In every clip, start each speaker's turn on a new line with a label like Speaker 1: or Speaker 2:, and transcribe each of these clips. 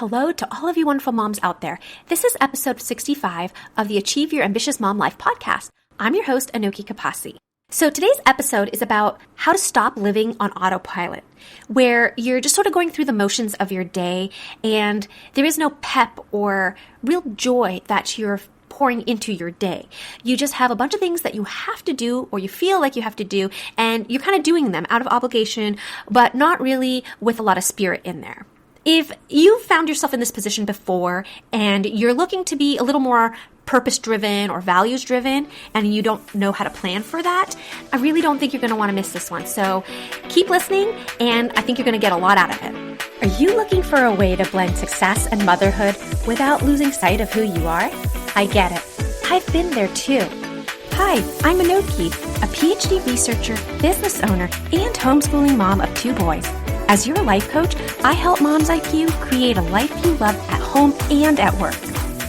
Speaker 1: Hello to all of you wonderful moms out there. This is episode 65 of the Achieve Your Ambitious Mom Life podcast. I'm your host, Anoki Kapasi. So today's episode is about how to stop living on autopilot, where you're just sort of going through the motions of your day and there is no pep or real joy that you're pouring into your day. You just have a bunch of things that you have to do or you feel like you have to do, and you're kind of doing them out of obligation, but not really with a lot of spirit in there. If you've found yourself in this position before and you're looking to be a little more purpose-driven or values-driven and you don't know how to plan for that, I really don't think you're going to want to miss this one. So keep listening, and I think you're going to get a lot out of it. Are you looking for a way to blend success and motherhood without losing sight of who you are? I get it. I've been there too. Hi, I'm Anoki, a PhD researcher, business owner, and homeschooling mom of 2 boys. As your life coach, I help moms like you create a life you love at home and at work.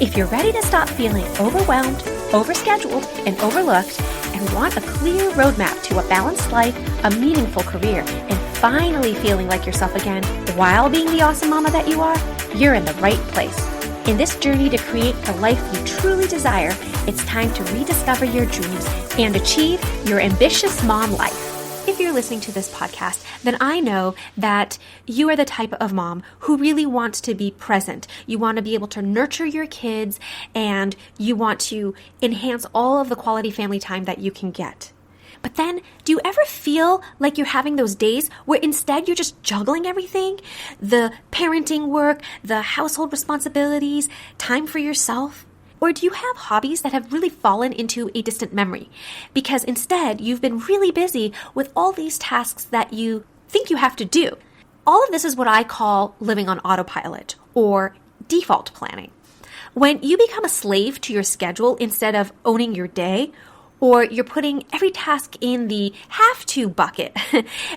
Speaker 1: If you're ready to stop feeling overwhelmed, overscheduled, and overlooked, and want a clear roadmap to a balanced life, a meaningful career, and finally feeling like yourself again while being the awesome mama that you are, you're in the right place. In this journey to create the life you truly desire, it's time to rediscover your dreams and achieve your ambitious mom life. If you're listening to this podcast, then I know that you are the type of mom who really wants to be present. You want to be able to nurture your kids, and you want to enhance all of the quality family time that you can get. But then, do you ever feel like you're having those days where instead you're just juggling everything? The parenting work, the household responsibilities, time for yourself? Or do you have hobbies that have really fallen into a distant memory? Because instead, you've been really busy with all these tasks that you think you have to do. All of this is what I call living on autopilot or default planning. When you become a slave to your schedule instead of owning your day, or you're putting every task in the have-to bucket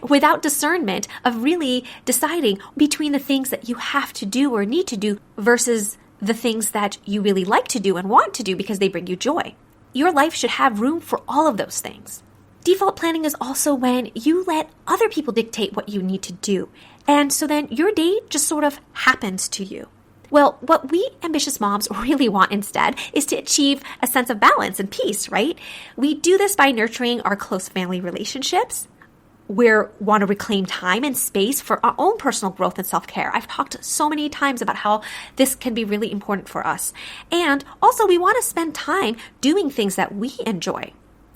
Speaker 1: without discernment of really deciding between the things that you have to do or need to do versus the things that you really like to do and want to do because they bring you joy. Your life should have room for all of those things. Default planning is also when you let other people dictate what you need to do. And so then your day just sort of happens to you. Well, what we ambitious moms really want instead is to achieve a sense of balance and peace, right? We do this by nurturing our close family relationships. We want to reclaim time and space for our own personal growth and self-care. I've talked so many times about how this can be really important for us. And also we want to spend time doing things that we enjoy.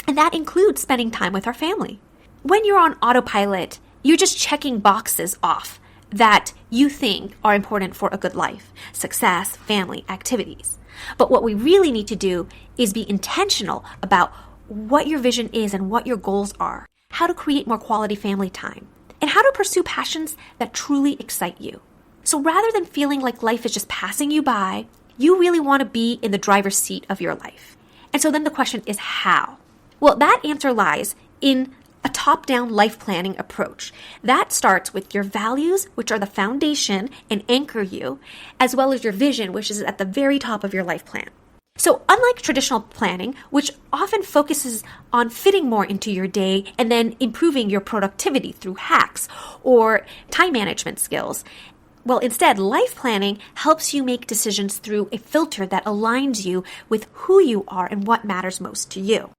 Speaker 1: And that includes spending time with our family. When you're on autopilot, you're just checking boxes off that you think are important for a good life, success, family, activities. But what we really need to do is be intentional about what your vision is and what your goals are, how to create more quality family time, and how to pursue passions that truly excite you. So rather than feeling like life is just passing you by, you really want to be in the driver's seat of your life. And so then the question is how? Well, that answer lies in a top-down life planning approach. That starts with your values, which are the foundation and anchor you, as well as your vision, which is at the very top of your life plan. So unlike traditional planning, which often focuses on fitting more into your day and then improving your productivity through hacks or time management skills, well, instead, life planning helps you make decisions through a filter that aligns you with who you are and what matters most to you.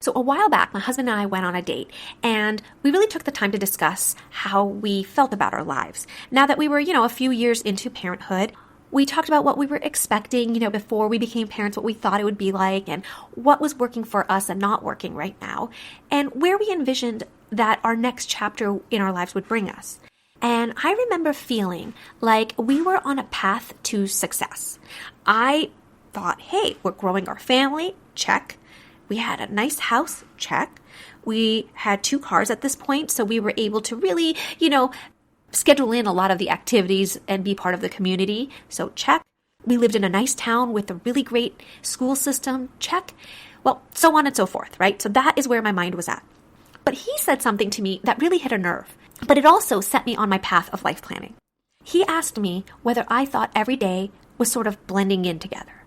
Speaker 1: So a while back, my husband and I went on a date, and we really took the time to discuss how we felt about our lives. Now that we were, a few years into parenthood, we talked about what we were expecting, before we became parents, what we thought it would be like, and what was working for us and not working right now, and where we envisioned that our next chapter in our lives would bring us. And I remember feeling like we were on a path to success. I thought, hey, we're growing our family, check. We had a nice house, check. We had 2 cars at this point, so we were able to really, schedule in a lot of the activities and be part of the community, so check. We lived in a nice town with a really great school system, check. Well, so on and so forth, right? So that is where my mind was at. But he said something to me that really hit a nerve, but it also set me on my path of life planning. He asked me whether I thought every day was sort of blending in together.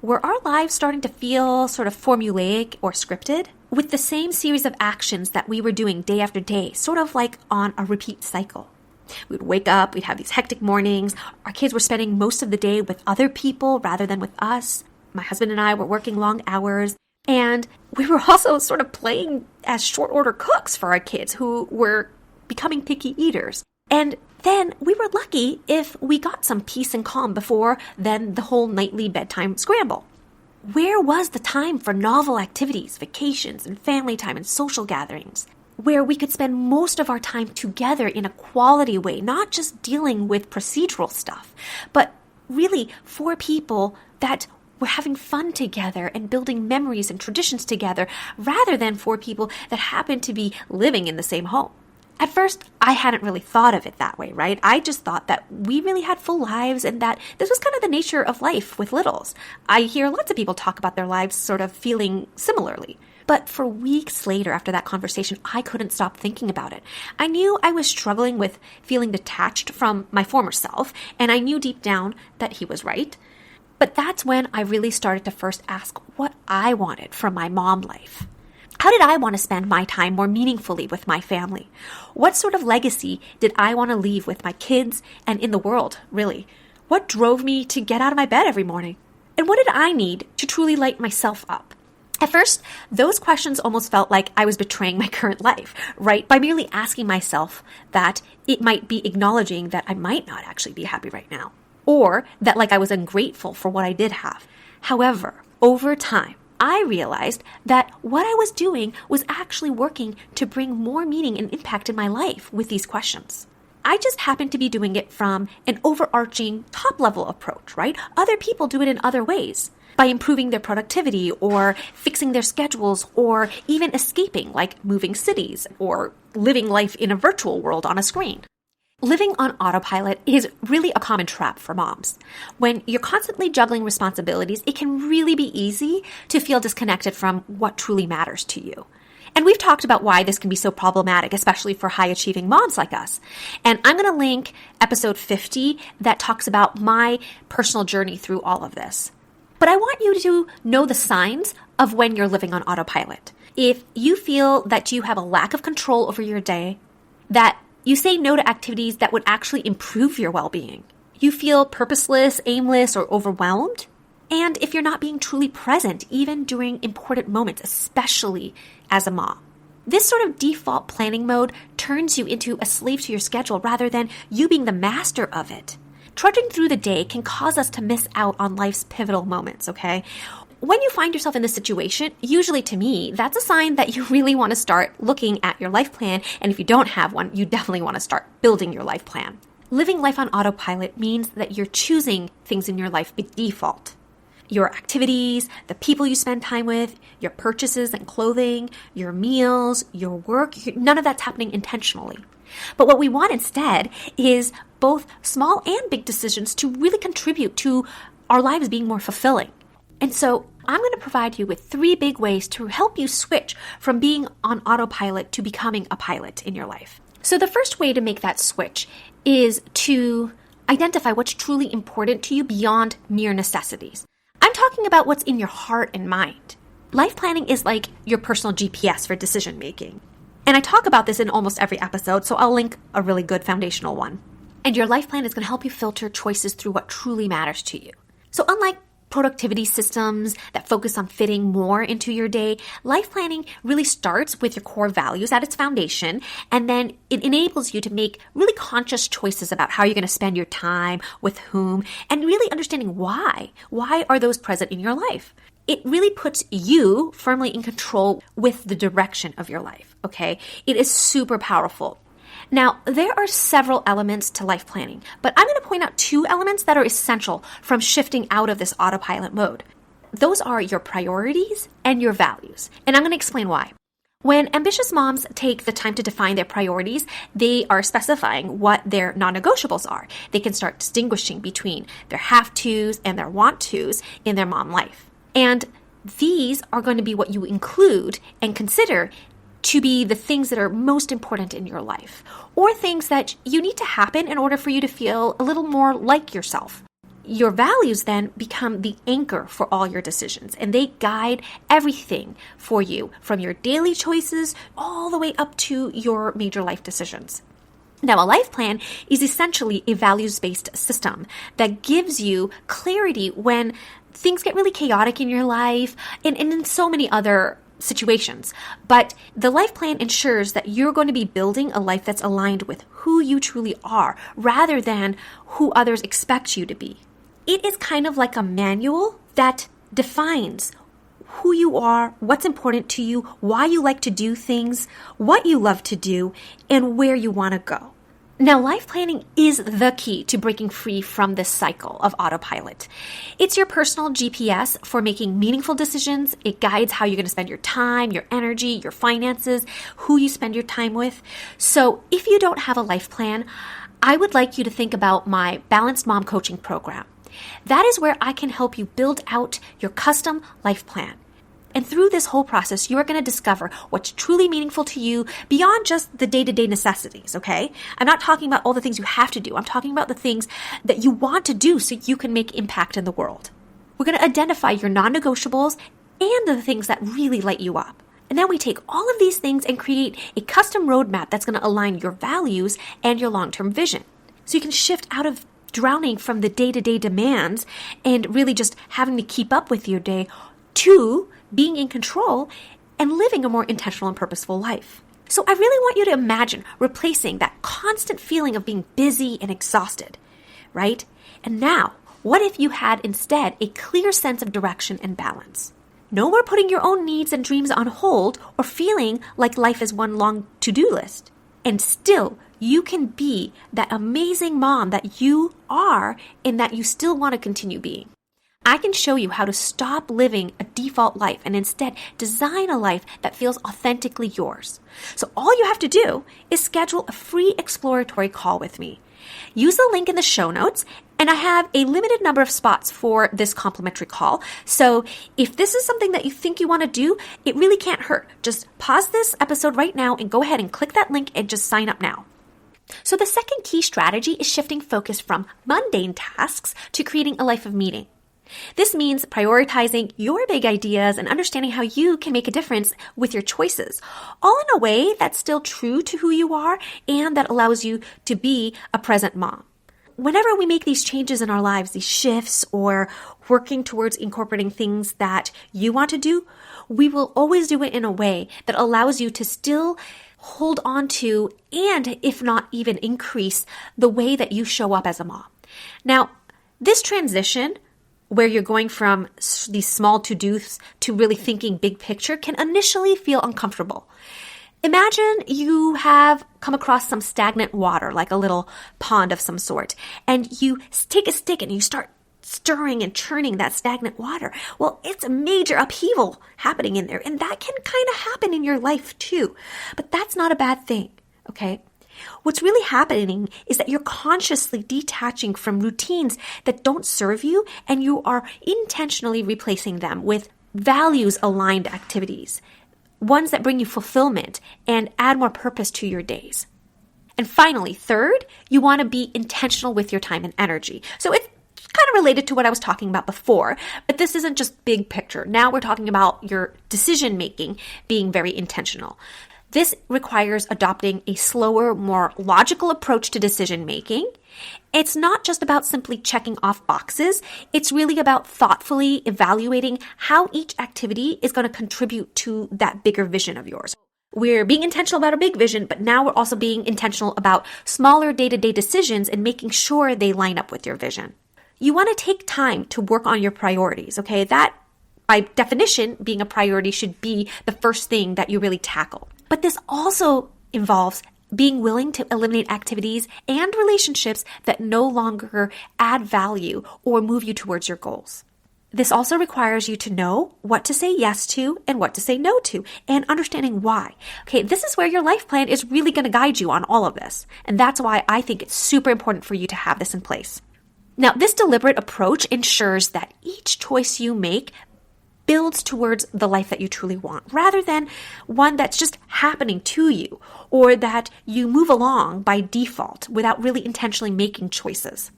Speaker 1: Were our lives starting to feel sort of formulaic or scripted with the same series of actions that we were doing day after day, sort of like on a repeat cycle? We'd wake up, we'd have these hectic mornings. Our kids were spending most of the day with other people rather than with us. My husband and I were working long hours. And we were also sort of playing as short order cooks for our kids who were becoming picky eaters. And then we were lucky if we got some peace and calm before then the whole nightly bedtime scramble. Where was the time for novel activities, vacations, and family time and social gatherings, where we could spend most of our time together in a quality way, not just dealing with procedural stuff, but really for people that were having fun together and building memories and traditions together, rather than for people that happen to be living in the same home? At first, I hadn't really thought of it that way, right? I just thought that we really had full lives and that this was kind of the nature of life with littles. I hear lots of people talk about their lives sort of feeling similarly. But for weeks later after that conversation, I couldn't stop thinking about it. I knew I was struggling with feeling detached from my former self, and I knew deep down that he was right. But that's when I really started to first ask what I wanted from my mom life. How did I want to spend my time more meaningfully with my family? What sort of legacy did I want to leave with my kids and in the world, really? What drove me to get out of my bed every morning? And what did I need to truly light myself up? At first, those questions almost felt like I was betraying my current life, right? By merely asking myself that, it might be acknowledging that I might not actually be happy right now, or that like I was ungrateful for what I did have. However, over time, I realized that what I was doing was actually working to bring more meaning and impact in my life with these questions. I just happened to be doing it from an overarching top-level approach, right? Other people do it in other ways, by improving their productivity or fixing their schedules or even escaping, like moving cities or living life in a virtual world on a screen. Living on autopilot is really a common trap for moms. When you're constantly juggling responsibilities, it can really be easy to feel disconnected from what truly matters to you. And we've talked about why this can be so problematic, especially for high-achieving moms like us. And I'm going to link episode 50 that talks about my personal journey through all of this. But I want you to know the signs of when you're living on autopilot. If you feel that you have a lack of control over your day, that you say no to activities that would actually improve your well-being, you feel purposeless, aimless, or overwhelmed, and if you're not being truly present, even during important moments, especially as a mom. This sort of default planning mode turns you into a slave to your schedule rather than you being the master of it. Trudging through the day can cause us to miss out on life's pivotal moments, okay? When you find yourself in this situation, usually to me, that's a sign that you really want to start looking at your life plan. And if you don't have one, you definitely want to start building your life plan. Living life on autopilot means that you're choosing things in your life by default. Your activities, the people you spend time with, your purchases and clothing, your meals, your work, none of that's happening intentionally. But what we want instead is both small and big decisions to really contribute to our lives being more fulfilling. And so I'm going to provide you with 3 big ways to help you switch from being on autopilot to becoming a pilot in your life. So the first way to make that switch is to identify what's truly important to you beyond mere necessities. I'm talking about what's in your heart and mind. Life planning is like your personal GPS for decision making. And I talk about this in almost every episode, so I'll link a really good foundational one. And your life plan is going to help you filter choices through what truly matters to you. So unlike productivity systems that focus on fitting more into your day, life planning really starts with your core values at its foundation, and then it enables you to make really conscious choices about how you're going to spend your time, with whom, and really understanding why. Why are those present in your life? It really puts you firmly in control with the direction of your life, okay? It is super powerful. Now, there are several elements to life planning, but I'm going to point out 2 elements that are essential from shifting out of this autopilot mode. Those are your priorities and your values, and I'm going to explain why. When ambitious moms take the time to define their priorities, they are specifying what their non-negotiables are. They can start distinguishing between their have-tos and their want-tos in their mom life. And these are going to be what you include and consider to be the things that are most important in your life, or things that you need to happen in order for you to feel a little more like yourself. Your values then become the anchor for all your decisions, and they guide everything for you, from your daily choices all the way up to your major life decisions. Now, a life plan is essentially a values-based system that gives you clarity when things get really chaotic in your life and in so many other situations. But the life plan ensures that you're going to be building a life that's aligned with who you truly are rather than who others expect you to be. It is kind of like a manual that defines who you are, what's important to you, why you like to do things, what you love to do, and where you want to go. Now, life planning is the key to breaking free from this cycle of autopilot. It's your personal GPS for making meaningful decisions. It guides how you're going to spend your time, your energy, your finances, who you spend your time with. So if you don't have a life plan, I would like you to think about my Balanced Mom Coaching Program. That is where I can help you build out your custom life plan. And through this whole process, you are going to discover what's truly meaningful to you beyond just the day-to-day necessities, okay? I'm not talking about all the things you have to do. I'm talking about the things that you want to do so you can make impact in the world. We're going to identify your non-negotiables and the things that really light you up. And then we take all of these things and create a custom roadmap that's going to align your values and your long-term vision. So you can shift out of drowning from the day-to-day demands and really just having to keep up with your day to being in control and living a more intentional and purposeful life. So I really want you to imagine replacing that constant feeling of being busy and exhausted, right? And now, what if you had instead a clear sense of direction and balance? No more putting your own needs and dreams on hold or feeling like life is one long to-do list. And still, you can be that amazing mom that you are and that you still want to continue being. I can show you how to stop living a default life and instead design a life that feels authentically yours. So all you have to do is schedule a free exploratory call with me. Use the link in the show notes, and I have a limited number of spots for this complimentary call. So if this is something that you think you want to do, it really can't hurt. Just pause this episode right now and go ahead and click that link and just sign up now. So the second key strategy is shifting focus from mundane tasks to creating a life of meaning. This means prioritizing your big ideas and understanding how you can make a difference with your choices, all in a way that's still true to who you are and that allows you to be a present mom. Whenever we make these changes in our lives, these shifts or working towards incorporating things that you want to do, we will always do it in a way that allows you to still hold on to and, if not even increase, the way that you show up as a mom. Now, this transition where you're going from these small to-dos to really thinking big picture can initially feel uncomfortable. Imagine you have come across some stagnant water, like a little pond of some sort, and you take a stick and you start stirring and churning that stagnant water. Well, it's a major upheaval happening in there, and that can kind of happen in your life too. But that's not a bad thing, okay? What's really happening is that you're consciously detaching from routines that don't serve you, and you are intentionally replacing them with values-aligned activities, ones that bring you fulfillment and add more purpose to your days. And finally, third, you want to be intentional with your time and energy. So it's kind of related to what I was talking about before, but this isn't just big picture. Now we're talking about your decision-making being very intentional. This requires adopting a slower, more logical approach to decision-making. It's not just about simply checking off boxes. It's really about thoughtfully evaluating how each activity is going to contribute to that bigger vision of yours. We're being intentional about a big vision, but now we're also being intentional about smaller day-to-day decisions and making sure they line up with your vision. You want to take time to work on your priorities, okay? That, by definition, being a priority should be the first thing that you really tackle. But this also involves being willing to eliminate activities and relationships that no longer add value or move you towards your goals. This also requires you to know what to say yes to and what to say no to, and understanding why. Okay, this is where your life plan is really going to guide you on all of this. And that's why I think it's super important for you to have this in place. Now, this deliberate approach ensures that each choice you make builds towards the life that you truly want, rather than one that's just happening to you or that you move along by default without really intentionally making choices.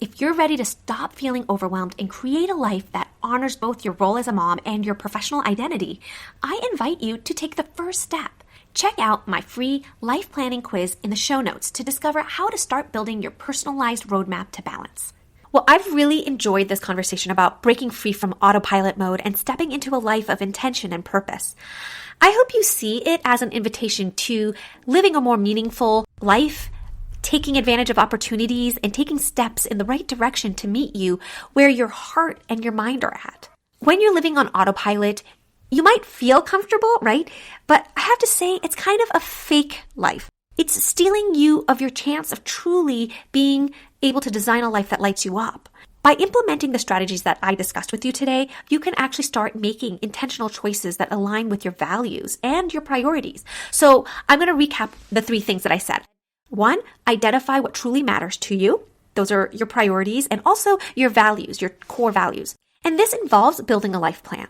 Speaker 1: If you're ready to stop feeling overwhelmed and create a life that honors both your role as a mom and your professional identity, I invite you to take the first step. Check out my free life planning quiz in the show notes to discover how to start building your personalized roadmap to balance. Well, I've really enjoyed this conversation about breaking free from autopilot mode and stepping into a life of intention and purpose. I hope you see it as an invitation to living a more meaningful life, taking advantage of opportunities, and taking steps in the right direction to meet you where your heart and your mind are at. When you're living on autopilot, you might feel comfortable, right? But I have to say, it's kind of a fake life. It's stealing you of your chance of truly being able to design a life that lights you up. By implementing the strategies that I discussed with you today, you can actually start making intentional choices that align with your values and your priorities. So I'm going to recap the 3 things that I said. 1, identify what truly matters to you. Those are your priorities and also your values, your core values. And this involves building a life plan.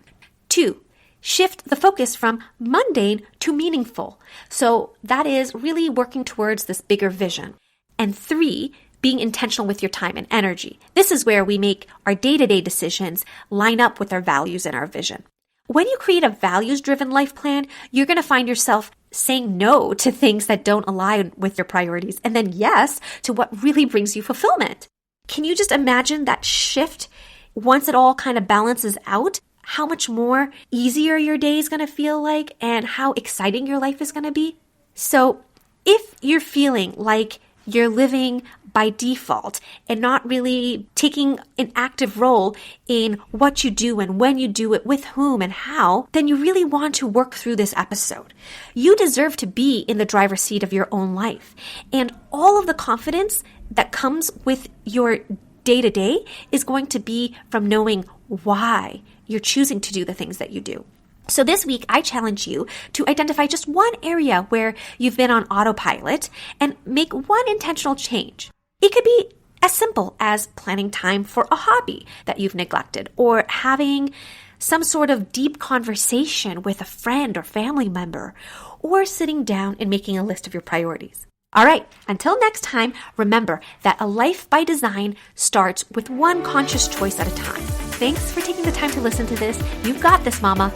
Speaker 1: 2, shift the focus from mundane to meaningful. So that is really working towards this bigger vision. And 3, being intentional with your time and energy. This is where we make our day-to-day decisions line up with our values and our vision. When you create a values-driven life plan, you're going to find yourself saying no to things that don't align with your priorities and then yes to what really brings you fulfillment. Can you just imagine that shift once it all kind of balances out? How much more easier your day is going to feel like and how exciting your life is going to be. So if you're feeling like you're living by default and not really taking an active role in what you do and when you do it, with whom and how, then you really want to work through this episode. You deserve to be in the driver's seat of your own life. And all of the confidence that comes with your day-to-day is going to be from knowing why you're choosing to do the things that you do. So this week, I challenge you to identify just one area where you've been on autopilot and make one intentional change. It could be as simple as planning time for a hobby that you've neglected or having some sort of deep conversation with a friend or family member or sitting down and making a list of your priorities. All right, until next time, remember that a life by design starts with one conscious choice at a time. Thanks for taking the time to listen to this. You've got this, Mama.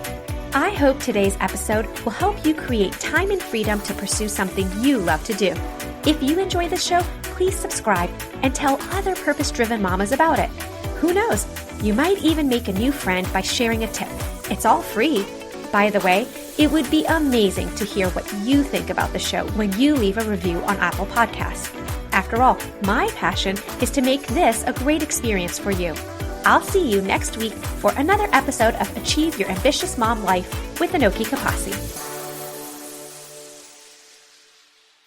Speaker 1: I hope today's episode will help you create time and freedom to pursue something you love to do. If you enjoy the show, please subscribe and tell other purpose-driven mamas about it. Who knows? You might even make a new friend by sharing a tip. It's all free. By the way, it would be amazing to hear what you think about the show when you leave a review on Apple Podcasts. After all, my passion is to make this a great experience for you. I'll see you next week for another episode of Achieve Your Ambitious Mom Life with Anoki Kapasi.